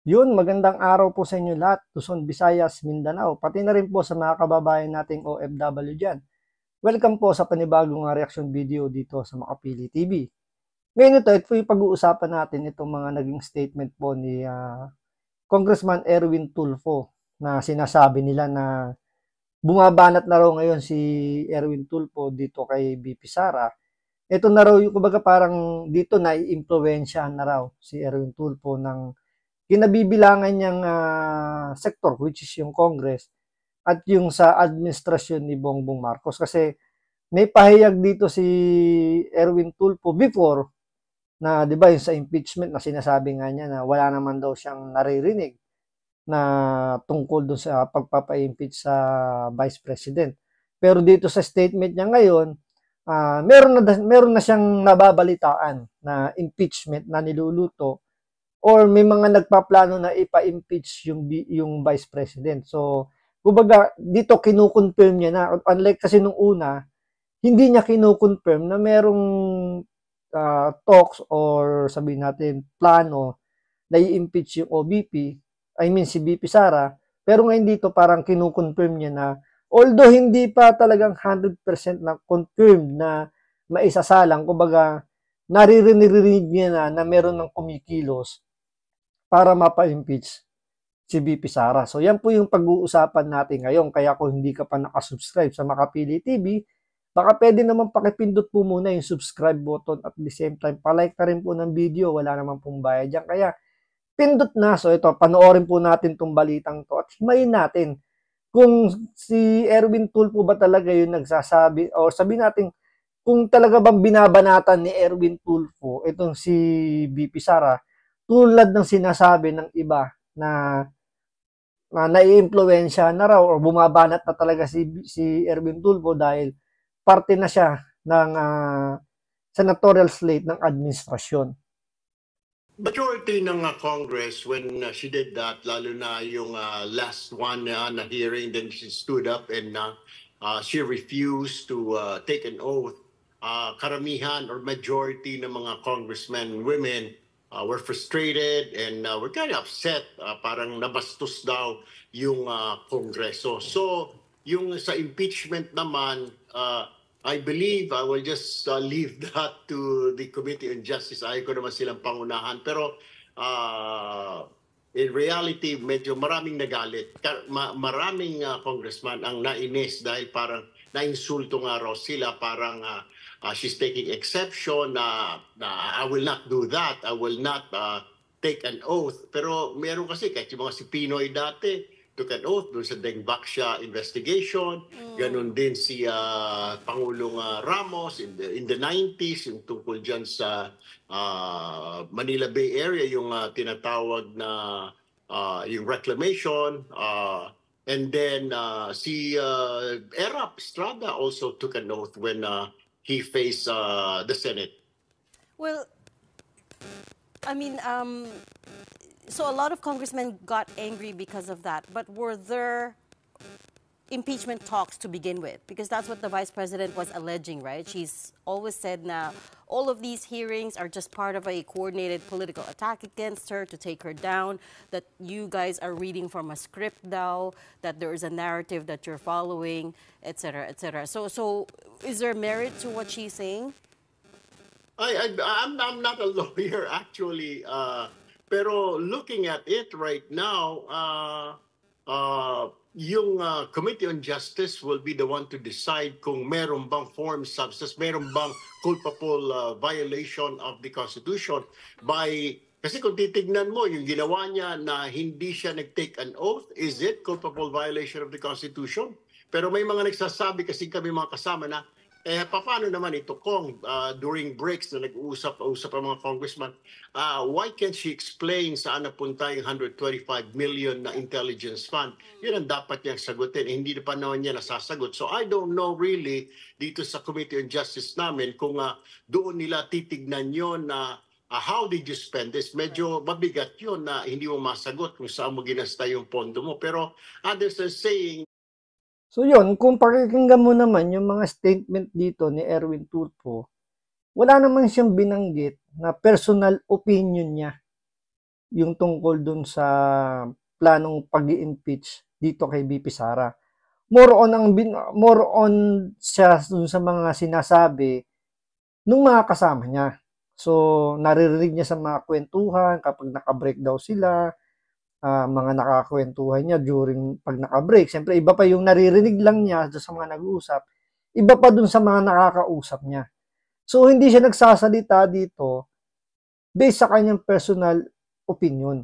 Yun, magandang araw po sa inyo lahat, Luzon, Visayas, Mindanao, pati na rin po sa mga kababayan nating OFW dyan. Welcome po sa panibagong reaction video dito sa Makapili TV. Ngayon ito po yung pag-uusapan natin itong mga naging statement po ni Congressman Erwin Tulfo na sinasabi nila na bumabanat na raw ngayon si Erwin Tulfo dito kay BP Sara. Ito na raw yung kumbaga parang dito na i-impluwensyahan na raw si Erwin Tulfo ng kinabibilangan niyang sektor which is yung Congress at yung sa administrasyon ni Bongbong Marcos kasi may pahayag dito si Erwin Tulfo before na 'di ba yung sa impeachment na sinasabi nga niya na wala naman daw siyang naririnig na tungkol doon sa pagpapa-impeach sa Vice President. Pero dito sa statement niya ngayon, meron na siyang nababalitaan na impeachment na niluluto or may mga nagpaplano na ipa-impeach yung Vice President. So, kumbaga dito kino-confirm niya na unlike kasi nung una, hindi niya kino-confirm na merong talks or sabihin natin plano na i-impeach yung OBP, I mean si BP Sara, pero ngayon dito parang kino-confirm niya na although hindi pa talagang 100% na confirmed na maisasalang, kumbaga naririnig niya na meron ng kumikilos para mapa-impeach si BP Sara. So yan po yung pag-uusapan natin ngayon. Kaya kung hindi ka pa nakasubscribe sa Makapili TV, baka pwede naman pakipindot po muna yung subscribe button at the same time, palike na rin po ng video. Wala naman pong bayad yan. Kaya pindot na. So ito, panoorin po natin tong balitang to at himayin natin kung si Erwin Tulfo ba talaga yung nagsasabi o sabi natin kung talaga bang binabanatan ni Erwin Tulfo itong si BP Sara tulad ng sinasabi ng iba na naiimpluwensya na raw o bumabanat na talaga si Erwin Tulfo dahil parte na siya ng senatorial slate ng administrasyon. Majority ng Congress, when she did that, lalo na yung last one na hearing, then she stood up and she refused to take an oath. Karamihan or majority ng mga congressmen and women were frustrated and were kind of upset. Parang nabastos daw yung Kongreso. So, yung sa impeachment naman, I believe I will just leave that to the Committee on Justice. Ayaw ko naman silang pangunahan. Pero in reality, medyo maraming nagalit. Maraming congressman ang nainis dahil parang nainsulto nga raw sila. Parang she's taking exception na I will not do that. I will not take an oath. Pero meron kasi kahit yung mga si Pinoy dati, took an oath doon sa Deng Baksya investigation. Ganon din si Pangulong Ramos in the 90s, yung tungkol dyan sa Manila Bay Area, yung tinatawag na yung reclamation. And then si Erap Estrada also took an oath when he faced the Senate. Well, I mean, so a lot of congressmen got angry because of that. But were there impeachment talks to begin with? Because that's what the vice president was alleging, right? She's always said now all of these hearings are just part of a coordinated political attack against her to take her down, that you guys are reading from a script now, that there is a narrative that you're following, etc., etc. So is there merit to what she's saying? I'm not a lawyer actually. Pero looking at it right now, yung Committee on Justice will be the one to decide kung meron bang foreign substance, meron bang culpable violation of the Constitution. Kasi kung titignan mo, yung ginawa niya na hindi siya nag-take an oath, is it culpable violation of the Constitution? Pero may mga nagsasabi kasi kami mga kasama na, paano naman ito kung during breaks na nag-uusap ang mga congressman, why can't she explain saan napunta yung 125 million na intelligence fund? Yun ang dapat niyang sagutin. Hindi na pa naman niya nasasagot. So I don't know really dito sa Committee on Justice namin kung doon nila titignan yun na how did you spend this? Medyo mabigat yun na hindi mo masagot kung saan mo ginasta yung pondo mo. Pero others are saying, So yun, kung pakikinggan mo naman yung mga statement dito ni Erwin Tulfo, wala naman siyang binanggit na personal opinion niya yung tungkol dun sa planong pag-i-impeach dito kay BP Sara. More on siya dun sa mga sinasabi nung mga kasama niya. So, naririnig niya sa mga kwentuhan kapag naka-break daw sila, mga nakakwentuhan niya during pag naka-break. Siyempre, iba pa yung naririnig lang niya sa mga nag-uusap. Iba pa dun sa mga nakakausap niya. So, hindi siya nagsasalita dito based sa kanyang personal opinion.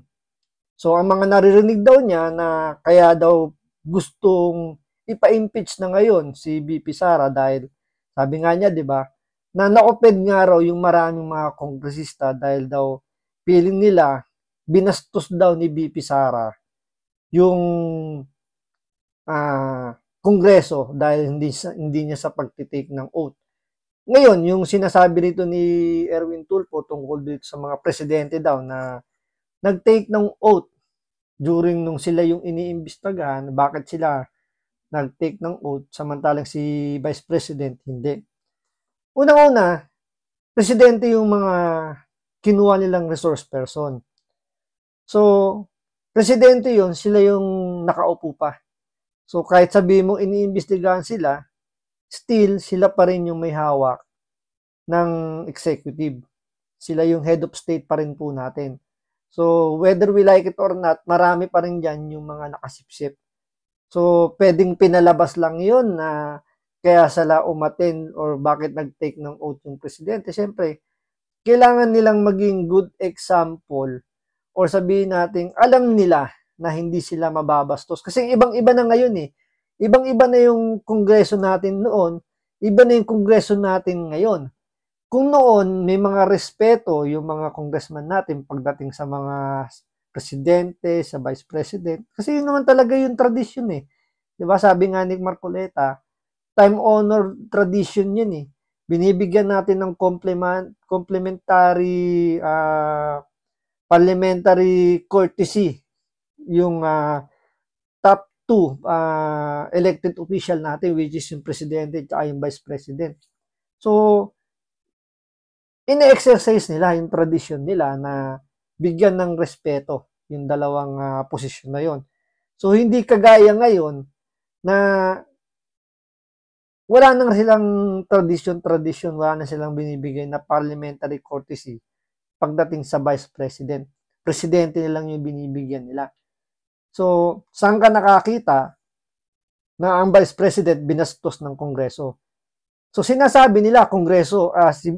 So, ang mga naririnig daw niya na kaya daw gustong ipa-impeach na ngayon si BP Sara dahil sabi nga niya, di ba, na na-open nga raw yung maraming mga kongresista dahil daw feeling nila binastos daw ni BP Sara yung kongreso dahil hindi niya sa pagtitake ng oath. Ngayon, yung sinasabi rito ni Erwin Tulfo tungkol dito sa mga presidente daw na nag-take ng oath during nung sila yung iniimbestigahan, bakit sila nag-take ng oath samantalang si Vice President hindi. Unang-una, presidente yung mga kinuha nilang resource person. So, presidente yun, sila yung nakaupo pa. So, kahit sabihin mo iniimbestigahan sila, still, sila pa rin yung may hawak ng executive. Sila yung head of state pa rin po natin. So, whether we like it or not, marami pa rin dyan yung mga nakasipsip. So, pwedeng pinalabas lang yun na kaya sila umaten or bakit nag-take ng oath yung presidente. Siyempre, kailangan nilang maging good example or sabihin natin, alam nila na hindi sila mababastos. Kasi ibang-iba na ngayon eh. Ibang-iba na yung kongreso natin noon, iba na yung kongreso natin ngayon. Kung noon, may mga respeto yung mga congressman natin pagdating sa mga presidente, sa vice president. Kasi yun naman talaga yung tradition eh. Diba? Sabi nga ni Marcoleta, time-honored tradition yun eh. Binibigyan natin ng complementary parliamentary courtesy yung top 2 elected official natin, which is yung presidente at yung vice president. So, ine-exercise nila yung tradition nila na bigyan ng respeto yung dalawang posisyon na yon. So, hindi kagaya ngayon na wala nang silang tradition, wala na silang binibigay na parliamentary courtesy pagdating sa vice president. Presidente nilang yung binibigyan nila. So, saan ka nakakita na ang vice president binastos ng kongreso? So, sinasabi nila, kongreso,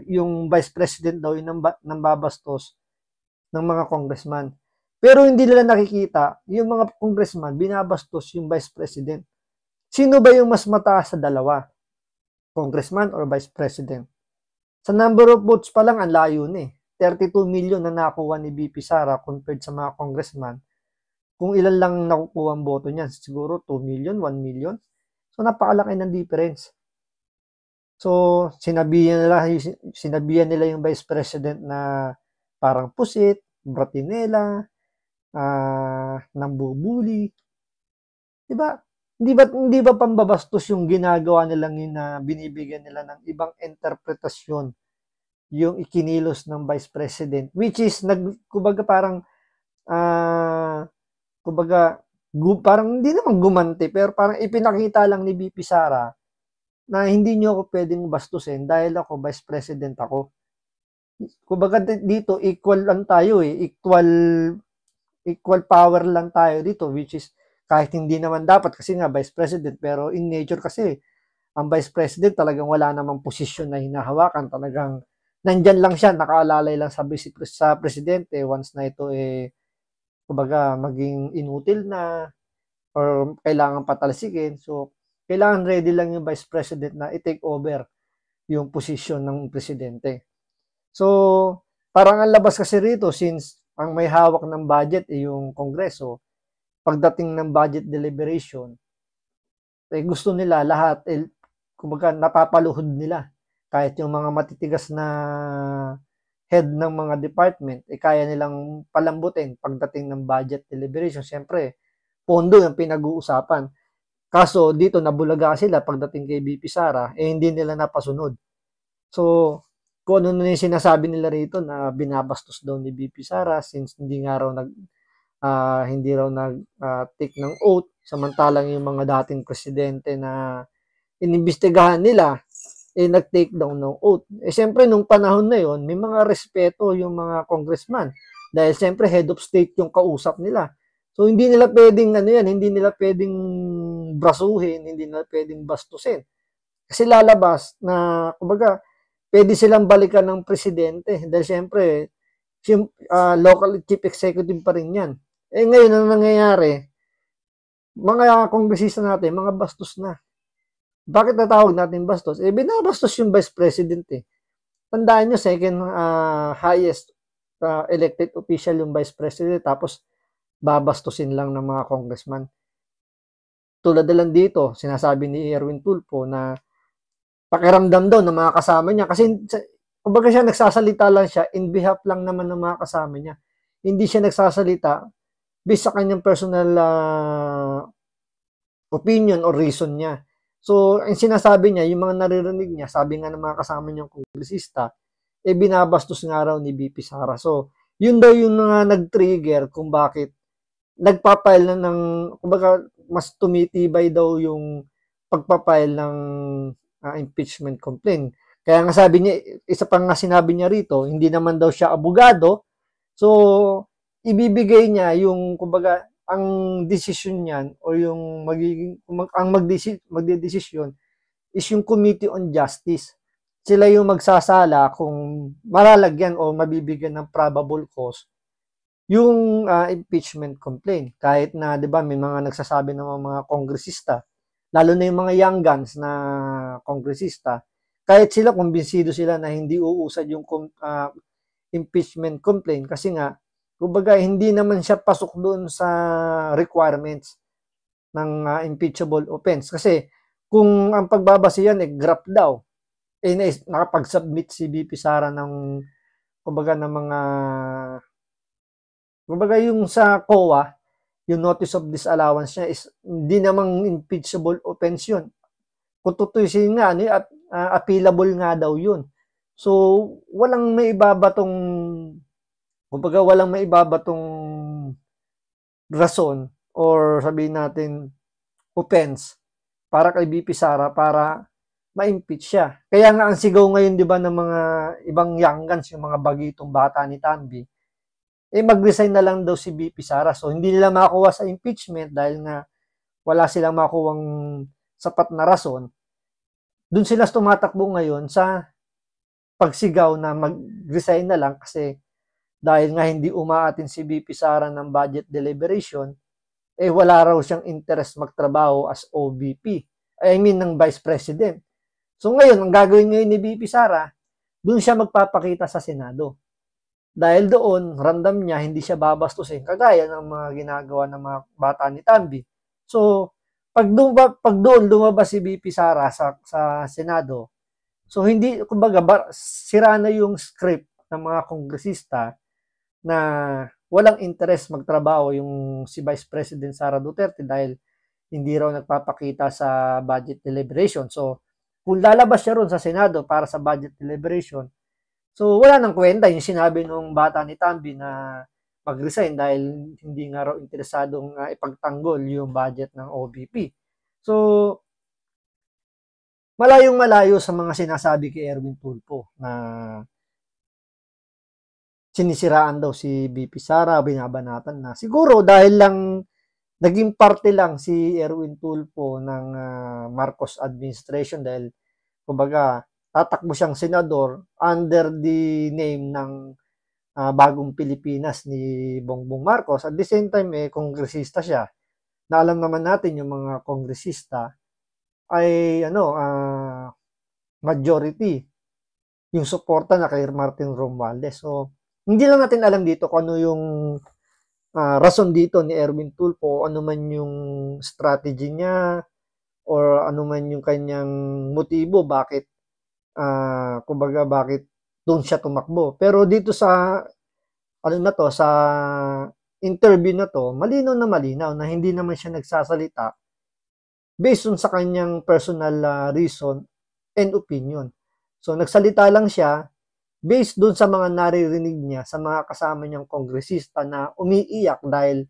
yung vice president daw yung nambabastos ng mga congressman. Pero hindi nila nakikita, yung mga congressman, binabastos yung vice president. Sino ba yung mas mataas sa dalawa? Congressman or vice president? Sa number of votes pa lang, ang layo na eh. 32 million na nakuha ni BP Sara compared sa mga congressman. Kung ilan lang nakukuha ang boto niyan, siguro 2 million, 1 million. So, napakalaki ng difference. So, sinabihan nila yung vice president na parang pusit, bratinela, nambubuli. Diba? Hindi ba pambabastos yung ginagawa nilang yun na binibigyan nila ng ibang interpretasyon yung ikinilos ng vice president, which is kumbaga parang parang hindi naman gumanti, pero parang ipinakita lang ni BP Sara na hindi nyo ako pwedeng bastusin dahil ako vice president ako. Kumbaga dito equal lang tayo eh, equal power lang tayo dito, which is kahit hindi naman dapat kasi nga vice president, pero in nature kasi ang vice president talagang wala namang posisyon na hinahawakan, talagang nandyan lang siya, nakaalalay lang sa presidente once na ito kumbaga maging inutil na or kailangan patalsikin. So, kailangan ready lang yung vice president na i-take over yung posisyon ng presidente. So, parang ang labas kasi rito, since ang may hawak ng budget yung kongreso, pagdating ng budget deliberation, gusto nila lahat, kumbaga napapaluhod nila. Kahit yung mga matitigas na head ng mga department, kaya nilang palambutin pagdating ng budget deliberation. Siyempre, pondo yung pinag-uusapan. Kaso dito nabulaga sila pagdating kay BP Sara, hindi nila napasunod. So, kung ano na yung sinasabi nila rito na binabastos daw ni VP Sara since hindi raw take ng oath, samantalang yung mga dating presidente na inimbestigahan nila nag-take down ng oath. Siyempre nung panahon na yon, may mga respeto yung mga congressman dahil siyempre head of state yung kausap nila. So hindi nila pwedeng hindi nila pwedeng brasuhin, hindi nila pwedeng bastusin. Kasi lalabas na kumbaga pwede silang balikan ng presidente dahil siyempre local chief executive pa rin yan. Ngayon ang nangyayari, mga kongresista natin, mga bastos na. Bakit natawag natin bastos? Binabastos yung vice president eh. Tandaan nyo, second highest elected official yung vice president, tapos babastusin lang ng mga congressman. Tulad na lang dito, sinasabi ni Erwin Tulfo na pakiramdam daw ng mga kasama niya kasi kumbaga siya nagsasalita lang siya in behalf lang naman ng mga kasama niya. Hindi siya nagsasalita based sa kanyang personal opinion or reason niya. So, ang sinasabi niya, yung mga naririnig niya, sabi nga ng mga kasama niyang kongresista, binabastos nga raw ni VP Sara. So, yun daw yung nag-trigger kung bakit nagpapile na ng, kumbaga, mas tumitibay daw yung pagpapile ng impeachment complaint. Kaya nga sabi niya, isa pang nga sinabi niya rito, hindi naman daw siya abogado. So, ibibigay niya yung, kumbaga, ang decision niyan o yung magdedesisyon is yung Committee on Justice. Sila yung magsasala kung malalagyan o mabibigyan ng probable cause yung impeachment complaint. Kahit na, di ba, may mga nagsasabi ng mga kongresista, lalo na yung mga young guns na kongresista, kahit sila, kumbinsido sila na hindi uusad yung impeachment complaint kasi nga, kumbaga, hindi naman siya pasok doon sa requirements ng impeachable offense. Kasi kung ang pagbabasihan graft daw, nakapag-submit si VP Sara ng, kumbaga, ng mga, kumbaga, yung sa COA, yung notice of disallowance niya is hindi namang impeachable offense yun. Kung tutusin nga, appealable nga daw yun. So, walang maibabatong rason or sabihin natin offense para kay VP Sara para ma-impeach siya. Kaya nga ang sigaw ngayon, di ba, ng mga ibang young guns, yung mga bagitong bata ni Tambi, mag-resign na lang daw si VP Sara. So, hindi nila makuha sa impeachment dahil nga wala silang makuwang sapat na rason. Doon sila tumatakbo ngayon sa pagsigaw na mag-resign na lang kasi dahil nga hindi umaatin si VP Sara ng budget deliberation, wala raw siyang interest magtrabaho as OVP. Ng Vice President. So ngayon, ang gagawin ngayon ni VP Sara, doon siya magpapakita sa Senado. Dahil doon, ramdam niya, hindi siya babastusin, kagaya ng mga ginagawa ng mga bata ni Tambi. So, pag doon lumabas si VP Sara sa Senado, so hindi, kumbaga, sira na yung script ng mga kongresista na walang interest magtrabaho yung si Vice President Sara Duterte dahil hindi raw nagpapakita sa budget deliberation. So, kung lalabas siya ron sa Senado para sa budget deliberation, so wala nang kwenta yung sinabi nung bata ni Tambi na mag-resign dahil hindi nga raw interesadong ipagtanggol yung budget ng OVP. So, malayong malayo sa mga sinasabi kay Erwin Tulfo na sinisiraan daw si VP Sara, binabanatan na. Siguro dahil lang naging parte lang si Erwin Tulfo ng Marcos administration dahil kumbaga tatakbo siyang senador under the name ng Bagong Pilipinas ni Bongbong Marcos. At the same time, kongresista siya. Na alam naman natin yung mga kongresista ay majority yung suporta na kay Martin Romualdez. So, hindi lang natin alam dito kung ano yung rason dito ni Erwin Tulfo, ano man yung strategy niya or ano man yung kanyang motibo bakit kumbaga bakit doon siya tumakbo. Pero dito sa sa interview na to, malinaw na hindi naman siya nagsasalita based on sa kanyang personal reason and opinion. So nagsalita lang siya based dun sa mga naririnig niya sa mga kasama niyang kongresista na umiiyak dahil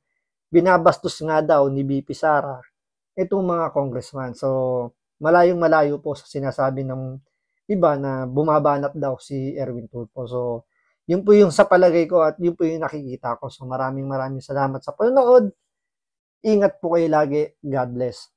binabastos nga daw ni BP Sara itong mga congressman. So, malayong-malayo po sa sinasabi ng iba na bumabanat daw si Erwin Tulfo. So, yun po yung sa palagay ko at yun po yung nakikita ko. So, maraming salamat sa panonood. Ingat po kayo lagi. God bless.